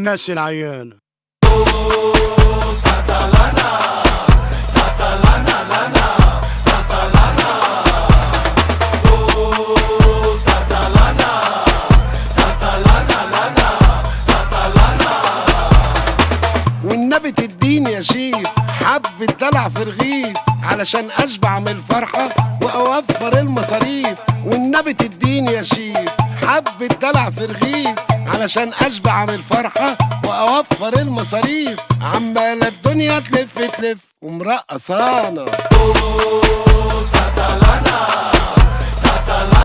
الناس العيانة. والنبي تديني يا شيف حبة دلع في رغيف علشان اشبع من الفرحة واوفر المصاريف. والنبي تديني يا شيف حبة دلع في رغيف علشان اشبع من الفرحة واوفر المصاريف. عمالة الدنيا تلف تلف ومرقصانا.